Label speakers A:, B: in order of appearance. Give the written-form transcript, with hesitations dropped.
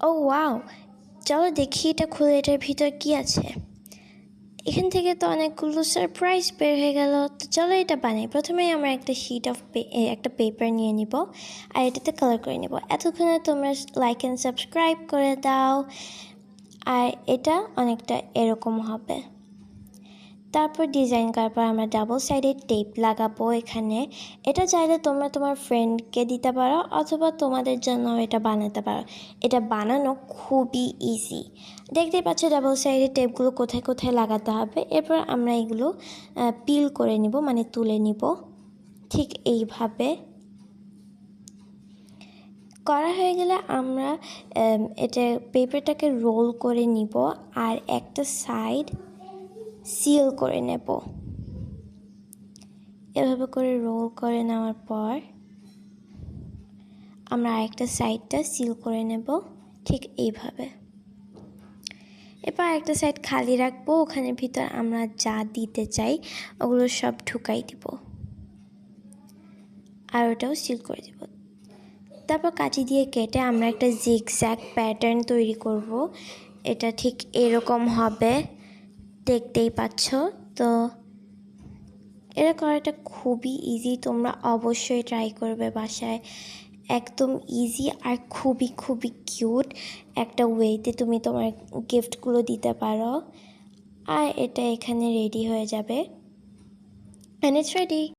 A: ও wow, চলো দেখি এটা খুলে এটার ভিতর কি আছে। এখান থেকে তো অনেকগুলো সারপ্রাইজ বের হয়ে গেল। তো চলো এটা বানাই। প্রথমেই আমরা একটা একটা পেপার নিয়ে নিব আর এটাতে কালার করে নেব। এতক্ষণে তোমরা লাইক অ্যান্ড সাবস্ক্রাইব করে দাও। আর এটা অনেকটা এরকম হবে। তারপর ডিজাইন করার পর আমরা ডাবল সাইডেড টেপ লাগাবো এখানে। এটা চাইলে তোমরা তোমার ফ্রেন্ডকে দিতে পারো অথবা তোমাদের জন্য এটা বানাতে পারো। এটা বানানো খুবই ইজি। দেখতেই পাচ্ছ ডাবল সাইডেড টেপগুলো কোথায় কোথায় লাগাতে হবে। এরপর আমরা এগুলো পিল করে নিব, মানে তুলে নিব ঠিক এইভাবে। করা হয়ে গেলে আমরা এটা পেপারটাকে রোল করে নিব আর একটা সাইড সিল করে নেব। এভাবে করে রোল করে নেওয়ার পর আমরা আরেকটা সাইডটা সিল করে নেব ঠিক এইভাবে। এরপর আরেকটা সাইড খালি রাখবো, ওখানের ভিতর আমরা যা দিতে চাই ওগুলো সব ঢুকাই দিব আর ওটাও সিল করে দেব। তারপর কাঁচি দিয়ে কেটে আমরা একটা জিগজ্যাগ প্যাটার্ন তৈরি করব। এটা ঠিক এরকম হবে, দেখতেই পাচ্ছ। তো এটা করাটা খুবই ইজি, তোমরা অবশ্যই ট্রাই করবে বাসায়। একদম ইজি আর খুবই খুবই কিউট একটা ওয়েতে তুমি তোমার গিফটগুলো দিতে পারো। আর এটা এখানে রেডি হয়ে যাবে, অ্যান্ড ইটস রেডি।